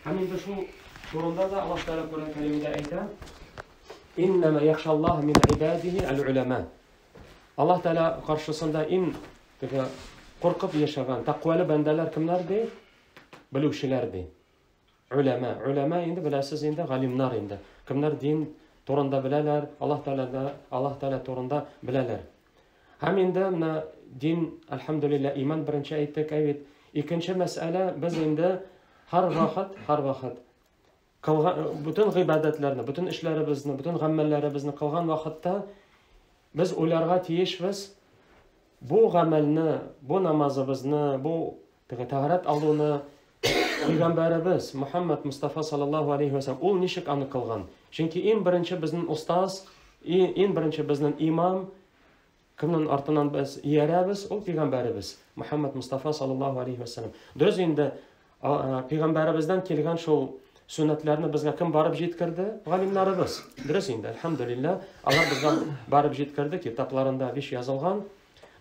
Hem de şu durumda da Allah Teala Kur'an-ı Kerim'de ayta İnnemâ yakşallâhe min ibâdihi el-ulemâ. Allah Teala karşısında korkup yaşayan takvalı bendeler kimlerdi? Biluvchilerdi. Ulema. Ulema indi bilasiz indi galimlar indi. Kimler din torunda bileler, Allah Teala torunda bileler. Hem indi din elhamdülillah iman birinci ayttık evet. İkinci mesele biz indi har vaqt bütün ibadetlerini, bütün işlerimizni, bütün gamellerimizni kılgan vakitte biz ularga tiyishmiz bu gamelni, bu namazimizni, bu taharat aluni Peygamberimiz Muhammed Mustafa sallallahu aleyhi ve sellem ol nishik ani kılgan. Çünkü en birinchi bizning ustoz, en birinchi bizning imam kimning ortidan biz yeramiz, ol Peygamberimiz Muhammed Mustafa sallallahu aleyhi ve sellem. Durust endi Peygamberimizden kelgan şu sünnetlerini bizga kim barib jetkirdi? Galimlarimiz. Durust endi elhamdülillah Allah bizga barib jetkirdi, kitaplarında besh yozilgan.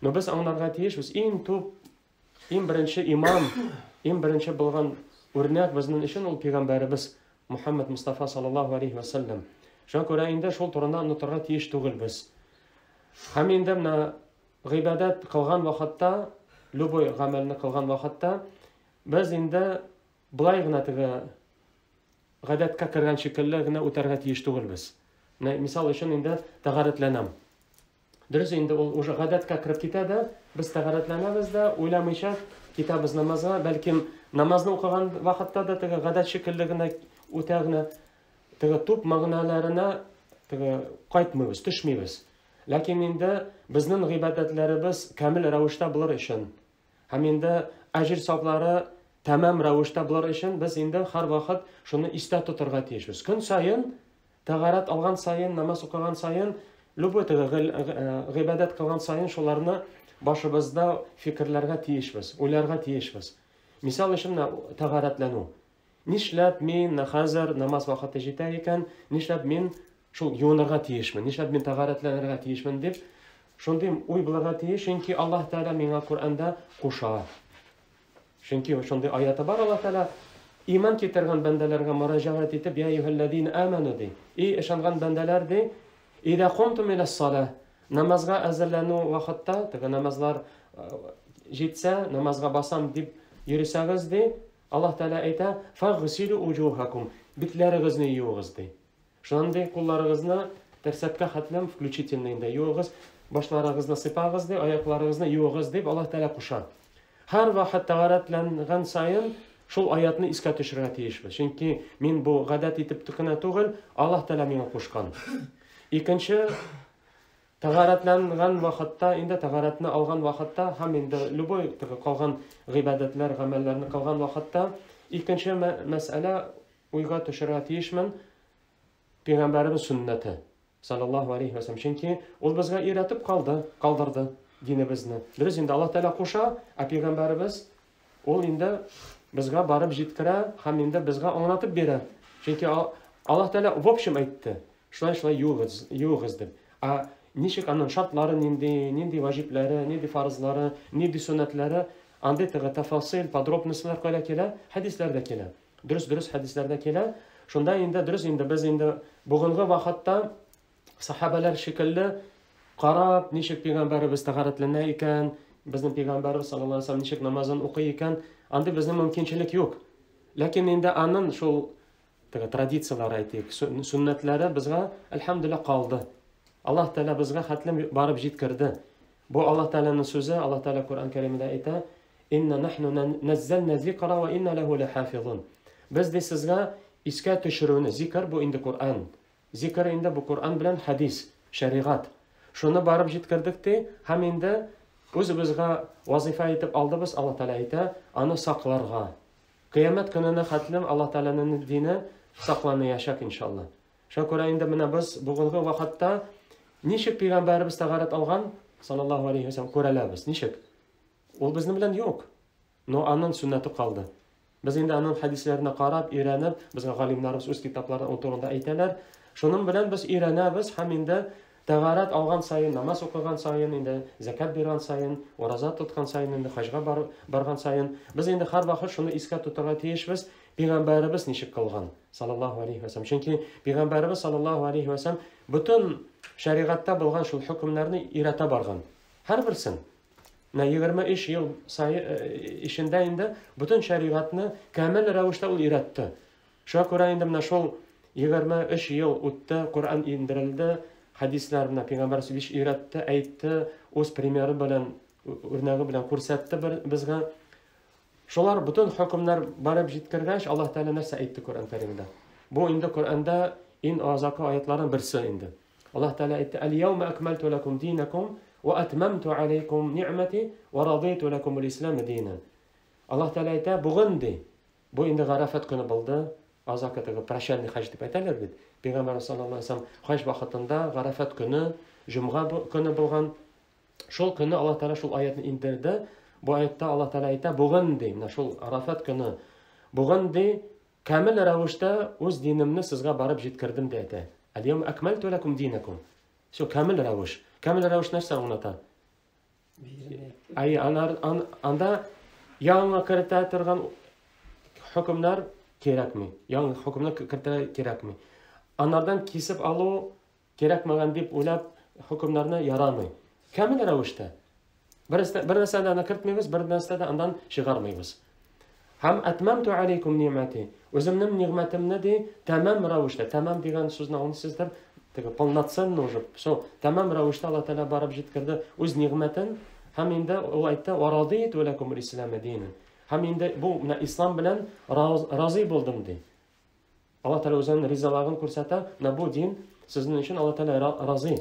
No biz anlarga tiyishmiz en birinchi imam, en birinchi bo'lgan o'rnak bizning uchun ol Peygamberimiz Muhammed Mustafa sallallahu aleyhi ve sellem. Shunga ko'ra endi shol turida unutirga tiyish tug'il biz. Ham endi ibodat qilgan vaqtda, luboy amalni qilgan vaqtda biz endi bulaygina g'adatga kirgan shekilligina o'targa tiyish tug'il biz. Misol uchun endi tahoratlanam. Durust endi o'sha g'adatga kirib ketadi, biz tahoratlanamizda o'ylamaycha ketamiz namozga, balkim namozni o'qigan vaqtda da g'adat shekilligina o'tagina top ma'nolarini qaytmaymiz, tushmaymiz. Lekin endi bizning ibodatlarimiz kamil ravishda bo'lar uchun, ham endi ajr hisoblari tamam ravishda bo'lar uchun biz endi har vaqt shuni esda tutarga tiyishmiz. Kun sayin tahorat olgan sayin, namoz o'qigan sayin, luboy ibodat qilgan sayin shularni boshimizda fikrlarga tiyishmiz, o'ylarga tiyishmiz. Misol uchun tahoratlanu. Nishlab men hozir namoz vaqti yetar ekan, nishlab men shu yo'narga tiyishman, nishlab men tahoratlanarga tiyishman deb shunday o'y bilan tiyish, chunki Alloh taolo menga Qur'onda qo'shadi. Chunki shunday oyati bor, Alloh taolo iymon keltirgan bandalarga murojaat etib, ya ayyuhallazina amanu de. Ey ishongan bandalar de, ida qumtum ilas-solah, namozga azallanu vaqtda, namozlar jetsa, namozga bosam deb yursangiz de, Alloh taolo ayta, faghsilu ujuhakum, bitlaringizni yuving'iz de. Shunday qo'llaringizni tarsatga xatlam включительныйda yuving'iz, boshlaringizni sipag'iz de, oyoqlaringizni yuving'iz deb Alloh taolo qo'shadi. Har vaqt tahoratlangan sayin shu oyatni esga tushirga tiyishmiz. Chunki men bu g'adat etib tukuna tug'il, Alloh taolo menga qo'shgan. Ikkinchi tahoratlangan vaqtda, endi tahoratni olgan vaqtda ham endi luboy qolgan ibodatlar, amallarni qilgan vaqtda ikkinchi masala o'yga tushirga tiyishman Peygamberimiz sunnati sallallohu alayhi va sallam. Chunki u bizga o'rgatib qoldirdi dinimizni. Durust endi Alloh taolo qo'sha, Peygamberimiz u endi bizga borib jetkira, ham endi bizga anlatib beradi. Chunki Alloh taolo в общем aytdi. Shulay yuvg'iz deb. Nishik anon shartlari, nindi vajiblari, nindi farzlari, nindi sunnatlari, andi tafasil, podrobnostlar qo'yla kela, hadislarda kela. Durust hadislarda kela. Shunda endi durust endi biz endi bugungi vaqtda sahobalar shekilli qarab, nishik Peygamberimiz tahoratlanar ekan, bizning Peygamberimiz sallallohu alayhi vasallam nishik namozini o'qiy ekan, andi bizning mumkinchilik yo'q. Lekin endi anon shu traditsiyalar aytdik, sunnatlari bizga alhamdulillah qoldi. Alloh taolo bizga xatlam borib jetkirdi. Bu Alloh taolaning so'zi, Alloh taolo Qur'on Karimda ayta: "Inna nahnu nazzalna zikra va inna lahu lahafizun." Biz de sizga esga tushiruvni, zikr bu endi Qur'on. Zikr endi bu Qur'on bilan hadis, shariat. Shuni borib jetkirdik-de, ham endi o'zimizga vazifa etib oldi biz. Alloh taolo ayta, "Ani saqlarga." Qiyomat kunini xatlam Alloh taolaning dini saqlanib yashak inshaalloh. Shunga ko'ra endi mana biz bugungi vaqtda nishik Peygamberimiz tahorat olgan sallallohu alayhi va sallam ko'ralamiz. Nishik? U bizning bilan yo'q. No anon sunnati qoldi. Biz endi anon hadislarni qarab, o'rganib, bizga g'olimlarimiz o'z kitoblarida o'tirganda aytadilar. Shuning bilan biz o'rganamiz, ham endi tahorat olgan sayin, namoz o'qigan sayin, endi zakat bergan sayin, ro'za tutgan sayin, endi hajga borgan sayin biz endi har vaqt shuni esga tutarga tiyishmiz. Peygamberimiz nişik kılgan sallallahu aleyhi ve sellem. Çünkü Peygamberimiz sallallahu aleyhi ve sellem bütün şeriatta bulgan şu hükümlerini irata bargan. Her birsin. 23 yıl işinde indi bütün şeriatını kamil ravuşta ol irattı. Şuna göre indi şu 23 yıl o'tdi, Kur'an indirildi, hadisler bilan Peygamber iş irattı, aytdı, o'z primeri bilan örneği bilan ko'rsatdi bizga. Şolar bütün hükümler barıp jetkirgach Allah Teala narsa aytdi Kur'an Kerim'de. Bu indi Kur'an'da en azaki ayetlerin birisi indi. Allah Teala aytdi: "El-yevme ekmeltu lekum dinakum ve etmemtu aleykum ni'meti ve raditu lekumul İslam dinen." Allah Teala aytdi: "Bugün de bu indi Arafat günü buldu. Azakatı prashani haj deb aytadilar bit. Peygamber sallallohu alayhi ve sellem haj vaqtida Arafat günü, Cuma günü bulgan. Şol günü Allah Teala şol ayetni indirdi. Bu ayette Allah Teala aytdi: "Bugün de, şol Arafat günü, bugün de kamil ravishda o'z dinimni sizga barib jetkirdim" deydi. "El-yevme ekmeltu lekum dinakum." Şu kamil ravish. Kamil ravish narsa anlatadi. Ay anda yangi kirita turgan hükümler kerakmi? Yangi hükümler kirita kerakmi? Anlardan kesip alu kerakmagan deb o'ylab hükümlerine yaramay. Kamil ravishda bir narsani kiritmaymiz, bir narsani andan chiqarmaymiz. Ham atmamtu alaykum ni'mati. O'zimning ne'matimni de tamam ravishda, tamam degan so'zni anlaysizlar. Полноценно уже. So, tamam ravishda Allah Teala barib jetkirdi o'z ne'matin. Ham endi u aytdi: "Va raditu lakumul İslam dinen." Ham endi bu islom bilan rozi bo'ldim de. Allah Teala o'zining rizoligini ko'rsatadi. Bu din sizning uchun Allah Teala rozi.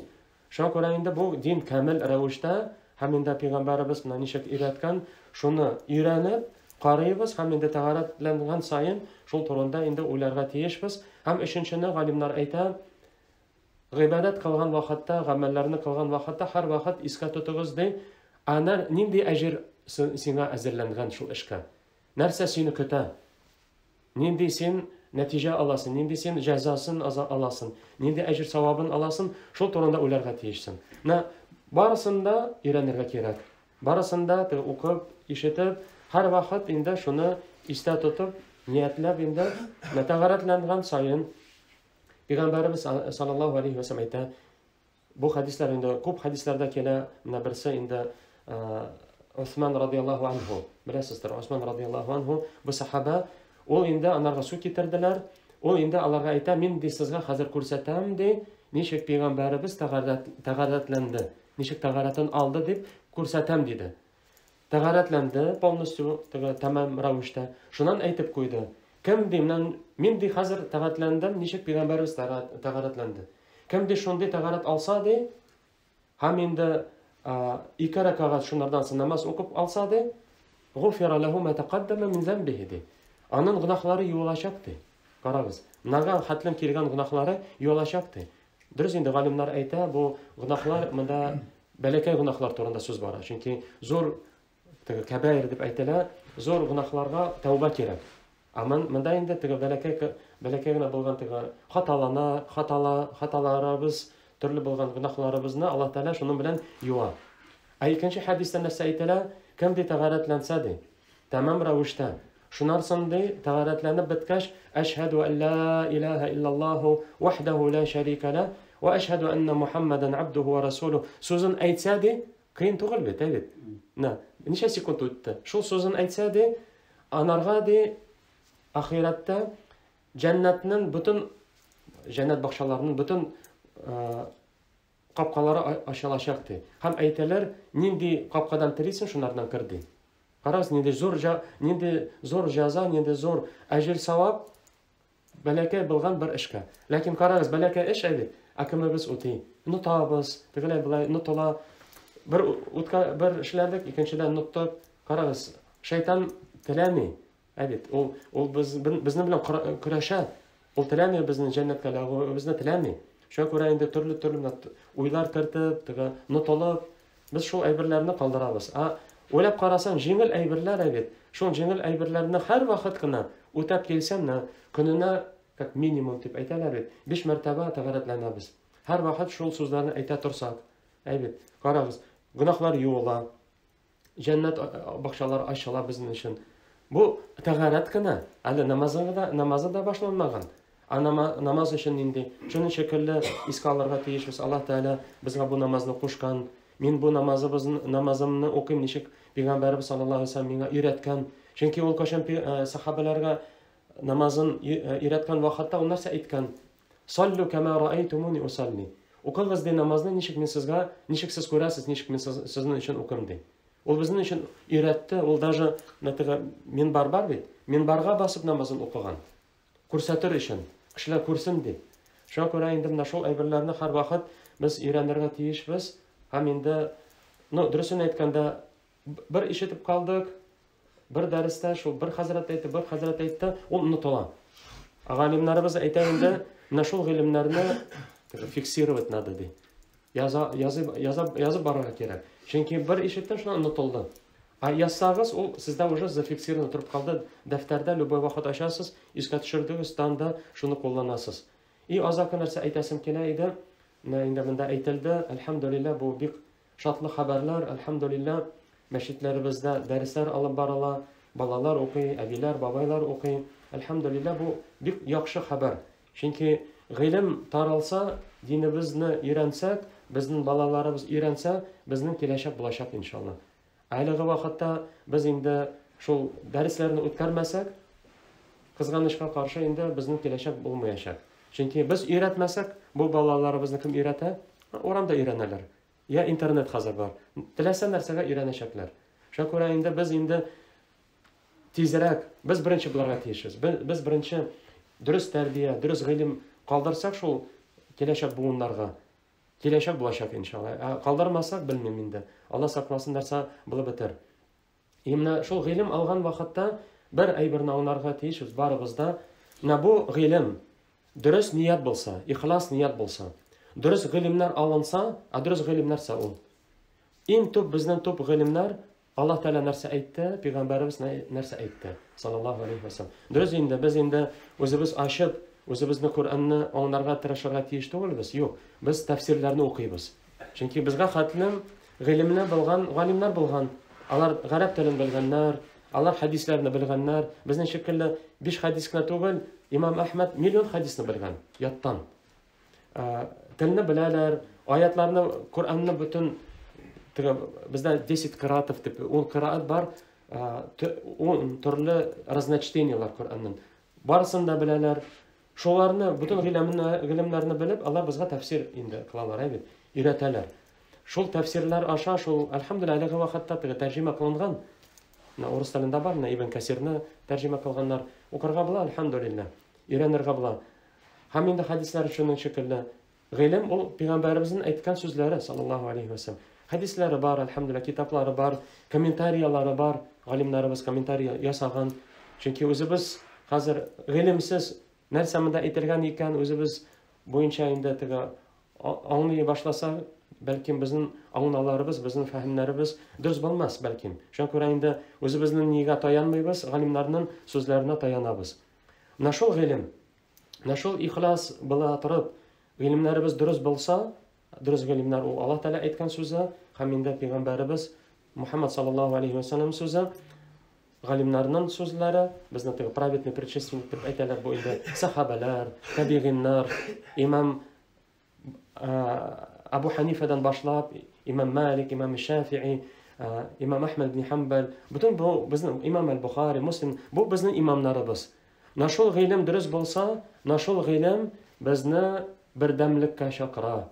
Shunga ko'ra endi bu din kamil ravishda ham endi payg'ambarimiz bilan nishak eratgan shuni o'rganib qaraymiz, ham endi tahoratlangan sayin shul turunda endi ularga tegishmiz. Ham uchinchini g'olimlar aytadi: g'ibodat qilgan vaqtda, amallarni qilgan vaqtda har vaqt esga tutug'iz de, ana nindi ajr senga azrlangan shu ishga. Narsa seni kuta. Nindi sen natija olasan, nindi sen jazosin olasan, nindi ajr savobini olasan, shul turunda ularga tegishsin. Barısında öğrenirge kerak. Barısında o'qib, eshitib, har vaqt endi shuni esda tutib, niyatlab endi tahoratlangan sayin Peygamberimiz sallallohu alayhi ve sellem aytadi. Bu hadislar endi ko'p hadislarda kela, mana birisi endi Osman radhiyallohu anhu. Bilasizlar, Osman radhiyallohu anhu bu sahaba, o endi anarga suv ketirdilar. O endi Allohga aytadi: "Men de sizga hozir ko'rsatam de, nechuk payg'ambarimiz tahoratlandi. Nechuk tahoratini oldi deb ko'rsatam" dedi. Tahoratlandi, полностью tamam ravishda. Shundan aytib qo'ydi: "Kim deyman, men de hozir tahoratlandim, nechuk payg'ambarimiz tahoratlandi. Kim de shunday tahorat olsa de, ham endi ikki rakat shunlardan namoz o'qib olsa de, g'ufira lahu ma taqaddama min zambihi de. Onun gunohlari yuvilashadi." Qarag'iz, naga hatlam kelgan gunohlari yuvilashadi. Durust endi g'olimlar aytadi, bu gunohlar bunda balakay gunohlar turida so'z bor. Chunki zo'r kabair deb aytadilar, zo'r gunohlarga tavba kerak. Ammo bunda endi balakaygina bo'lgan xatolarimiz, turli bo'lgan gunohlarimizni Alloh taolo shuning bilan yuvar. Ikkinchi hadisda narsa aytadilar: kimda tahoratlansa de, tamam ravishda shunarsinda tahoratlanib bitgach, ashhadu an la ilaha illalloh wahdahu la sharika la va ashhadu anna Muhammadan abduhu va rasuluhu so'zini aytsa de, qiyin tug'ildi, aytdi. Necha sekund o'tdi. Shu so'zini aytsa de, anarga de axiratda jannatning butun jannat bog'chalarining butun qapqalari ochilashadi. Ham aytadilar: "Nindi qapqadan kirsin, shunlardan kirdi." Qarang, nindi zo'r jazo, nindi zo'r ajr savob balakay bo'lgan bir ishga. Lekin qarang, balakay ish edi. Akimiz o'ti, nutamiz, deganlar bilan nutala bir ishlardik, ikkinchidan nutib, qarang, shayton tilami. Aytdi, u bizni bilan kurasha, u tilami bizni jannatga, bizni tilami. Shunga ko'ra endi turli o'ylar kiritib, nutolib, biz shu ayberlarni qoldiramiz. O'ylab qarasam, jengil ayberlar aytdi. Shu jengil ayberlarni har vaqtgina o'tab kelsam, kunina minimum deb aytadilar, 5 martaba tahoratlanamiz. Har vaqt shu so'zlarni ayta tursak, aytdi. Qarang, gunohlar yuvilar, jannat bog'chalari ochiladi bizning uchun. Bu taharat kına. Ali namazı da başlanmagan. Namaz için indi. Şunun şekilde iskalarga tiyişimiz. Allah Teala bizga bu namazını koşkan. Min bu namazımını okuyum nişik Peygamberimiz sallallahu aleyhi ve sellem minga öğretken. Çünkü ol kaşan sahabelerga namazın öğretken vakitte onlar aytkan. Sallu kema ra'aytumuni usalli. Okuyunuz de namazını nişik min sizga, nişik siz görəsiz, nişik min sizin için okuyum de. Ol bizim için öğretti. Ol даже minbar бар бит. Minbarga basıp namazını okugan. Күрсәтер için. Kişiler күрсен de. Şuna göre indi mına şol әйберләрне һәр вакыт biz öğrenirge tiyişбез. Һәм инде, дөресен әйткәндә, bir ишетеп калдык, bir дәрестә шул bir хәзрәт әйтте, ул онытыла. Галимнәребез әйтә инде, менә шул гыйлемнәрне фиксировать надо ди. Язып барырга кирәк. Чөнки bir ишеттән шуны онытылды. Язсагыз, ул сездә уже зафиксировано торып калды. Дәфтәрдә любой вакыт ачасыз, искә төшердегез, танда шуны кулланасыз. И азакы нәрсә әйтәсем килә иде. Инде монда әйтелде, әлхәмдүлилләh, бу бик шатлы хәбәрләр, әлхәмдүлилләh. Мәчетләребездә дәресләр алып барыла, балалар укый, әбиләр, бабайлар укый. Әлхәмдүлилләh, бу бик яхшы хәбәр. Чөнки гыйлем таралса, динебезне өйрәнсәк, безнең балаларыбыз өйрәнсә, безнең киләчәк булачак иншалла. Әлеге вакытта без инде шул дәресләрне үткәрмәсәк, кызганычка каршы инде безнең киләчәк булмаячак. Чөнки без өйрәтмәсәк, бу балаларыбызны кем өйрәтә? Урамда өйрәнәләр. Я интернет хәзер бар. Теләсә нәрсәгә өйрәнәчәкләр. Шуңа күрә инде без инде тизрәк, без беренче буларга тиешбез. Без беренче дөрес тәрбия, дөрес гыйлем калдырсак, шул киләчәк буыннарга киләчәк булачак иншалла. Калдырмасак, белмим инде. Алла сакласын, нәрсә булып бетер. Именно шул гыйлем алган вакытта бер әйберне аңларга тиешбез барыбызда. Менә бу гыйлем дөрес ният булса, ихлас ният булса, дөрес гыйлемнәр алынса, дөрес гыйлем нәрсә ул? Иң төп безнең төп гыйлемнәр Аллаһ Тәала нәрсә әйтте, Пәйгамбәребез нәрсә әйтте, саллаллаһу алейхи ва саллям. Дөрес инде без инде үзебез ачып, үзебезне Куранны аңларга тырышырга тиеш түгелбез. Юк, без тәфсирләрне укыйбыз. Чөнки безгә хәтлем гыйлемне булган галимнәр булган. Алар гарәп телен белгәннәр, алар хадисләрне белгәннәр. Безнең шикелле 5 хадис кенә түгел, Имам Әхмәд миллион хадисны белгән, яттан. Телне беләләр, аятларны, Куранны бөтен бездә 10 кыраатов дип, ул кыраат бар, 10 төрле разночтениялар Куранның. Барысын да беләләр. Шуларны, бөтен гыйлемнәрне белеп, алар безгә тәфсир инде кылалар, бит, өйрәтәләр. Шул тәфсирләр аша, шул әлхәмдүлилләh әлеге вакытта тәрҗемә кылынган. Урыс телендә бар, Ибн Касирны тәрҗемә кылганнар. Укырга була, әлхәмдүлилләh. Өйрәнергә була. Һәм инде хадислар шуның шикелле. Гыйлем ул Пәйгамбәребезнең әйткән сүзләре, саллаллаһу алейхи ва саллям. Хадисләре бар, әлхәмдүлилләh, китаплары бар, комментариялары бар. Галимнәребез комментарий ясаган. Чөнки үзебез хәзер гыйлемсез нәрсә монда әйтелгән икән, үзебез буенча инде аңлый башласа, бәлким безнең аңлауларыбыз, безнең фәһемнәребез дөрес булмас, бәлким. Шуңа күрә инде үзебезнең нигә таянмыйбыз, галимнәрнең сүзләренә таянабыз. Менә шул гыйлем, менә шул ихлас була торып, гыйлемнәребез дөрес булса, дөрес гыйлемнәр ул Аллаһ Тәала әйткән сүзе, һәм инде Пәйгамбәребез Мухаммад саллаллаһу алейхи ва саллям сүзе, галимнәрнең сүзләре, безнең теге праведный предшественник дип әйтәләр, бу инде сахабалар, табигиннар, имам Абу Ханифадан башлап, имам Малик, имам Шафи'i, имам Ахмад ибн Ханбал, бүтән бу безнең имам Аль-Бухари, Муслим, бу безнең имамнарыбыз. Менә шул гыйлем дөрес булса, менә шул гыйлем безне бердәмлеккә чакыра.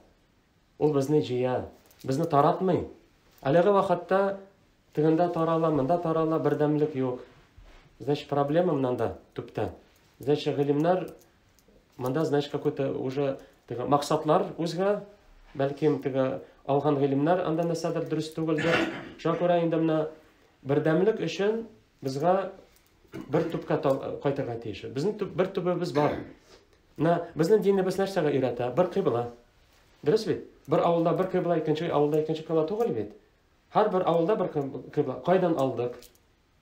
Ул безне җыя, безне таратмый. Әлеге вакытта тегендә тарала, монда тарала, бердәмлек юк. Значит, проблема монда төптә. Значит, гыйлемнәр монда, значит, какой-то уже максатлар үзгә, бәлким теге алган гыйлемнәр анда нәрсәдер дөрес түгелдер. Шуңа күрә инде менә бердәмлек өчен безгә бер төпкә кайтырга тиеш. Безнең бер төбебез бар. Менә безнең динебез нәрсәгә өйрәтә? Бер кыйбла. Дөрес бит? Бер авылда бер кыйбла, икенче авылда икенче кыйбла түгел бит? Һәр бер авылда бер кыйбла. Кайдан алдык?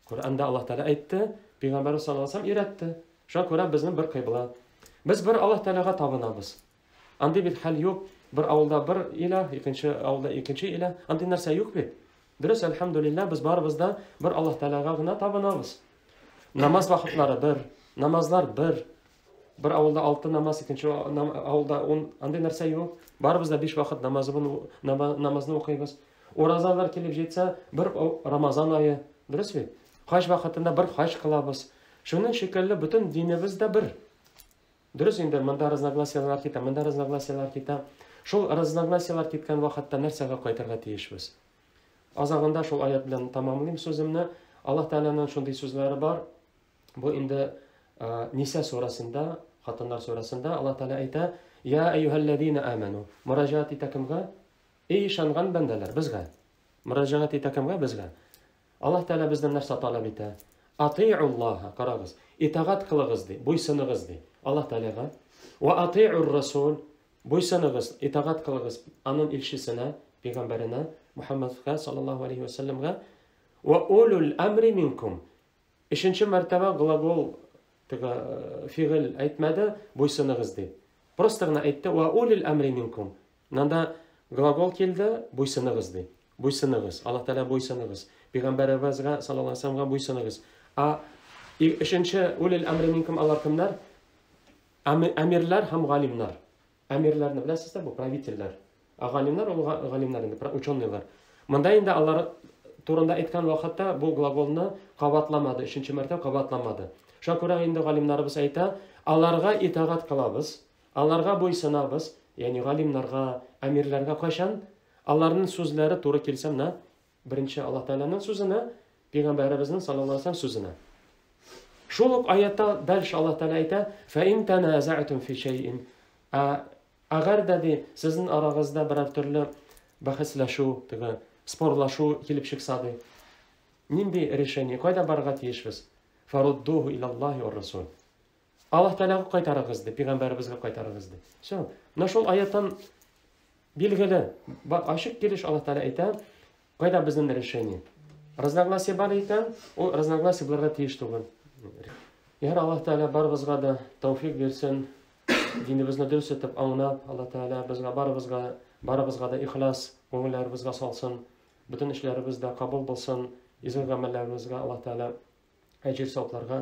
Куранда Аллаһ Тәала әйтте, Пәйгамбәр саллаллаһу алейхи ва саллям өйрәтте. Шуңа күрә безнең бер кыйбла. Без бер Аллаһ Тәалага табынабыз. Андый бит хәл юк. Bir avulda bir ilah, ikinci avulda ikinci ilah. Андый нәрсә юк бит. Дөрес, әлхәмдүлилләh, без барыбыз да bir Аллаһ Тәалага гына табынабыз. Namaz vaqtlari bir, namazlar bir. Bir avulda 6 namaz, ikkinchi avulda 10, андай narsa yo'q. Baribizda 5 vaqt namozni o'qiymiz. O'rozalar kelib jetsa, bir Ramazon oyi, durustmi? Haj vaqtida bir haj qilamiz. Shuning shekilli butun dinimizda bir. Durust, endi menda raznoglasiyalar ketadi, menda raznoglasiyalar ketadi. Shul raznoglasiyalar ketgan vaqtda narsaga qaytarga tegishmiz. Azag'ында shul oyat bilan tamomlayman so'zimni. Alloh taolaning shunday so'zlari bor. Bu endi Nisa surasida, Xotinlar surasida Alloh taolo aytadi: "Ya ayyuhallazina amanu." Murojaat etakimga, ey ishongan bandalar, bizga. Murojaat etakimga bizga. Alloh taolo bizdan narsa talab etadi. Ati'ulloha, qarag'iz, itoat qiling'iz de, bo'ysunig'iz de. Alloh taolaga va ati'ur rasul, bo'ysunig'iz, itoat qiling'iz aning elchisini, payg'ambarina Muhammadga sallallohu alayhi va sallamga va ulul amri minkum. Üçüncü martaba glagol fiil aytmadi, bo'ysunig'iz de. Prostagina aytdi va ulul amri minkum. Nanda glagol keldi, bo'ysunig'iz de. Bo'ysunig'iz, Alloh taolo bo'ysunig'iz. Payg'ambarimizga sallallohu alayhi va sallamga bo'ysunig'iz. Üçüncü ulul amri minkum Alloh kimlar? Amirlar ham g'olimlar. Amirlarni bilasizlar, bu pravitellar. G'olimlar, g'olimlar endi uchonlar. Munda endi Alloh turunda aytgan vaqtda bu glagolni qavatlamadi, 3-marta qavatlamadi. Shuna ko'ra endi g'olimlarimiz aytadi, Allohga itoat qilamiz, Allohga bo'ysunamiz, ya'ni g'olimlarga, amirlarga qachon Allohning so'zlari to'g'ri kelsa-na, birinchi Alloh taolaning so'zini, payg'ambarimizning sallallohu alayhi vasallam so'zini. Shu oyatda dalsh Alloh taolo aytadi: "Fa in tanaza'tum fi shay'in", agar dedi sizning orangizda biror turli bahslashuv, sporlashuv kelib chiqsadi, nima решение, qayda borga tegishmiz? Farudduhu ilallohi va rasul. Alloh taolaga qaytarig'iz de, payg'ambarimizga qaytarig'iz de. Shu, mana shu oyatdan belgili, ochiq kelish Alloh taolo aytadi, qayda bizning решение. Разногласия bor ekan, u разногласияларga tegishli. Yar Alloh taolo baribizga da tavfiq bersin. Dinimizni durust etib anglab, Alloh taolo bizga baribizga da ixlos ko'ngillarimizni solsin. Bütün ishlarimizda qabul bo'lsin. Izg'il amallarimizga Alloh taolo ajr savoblarga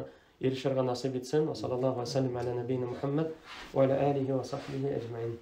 erishirga nasib etsin. Va sallallohu alayhi va sallam ala nabiyina Muhammad va ala alihi va sahbihi ajma'in.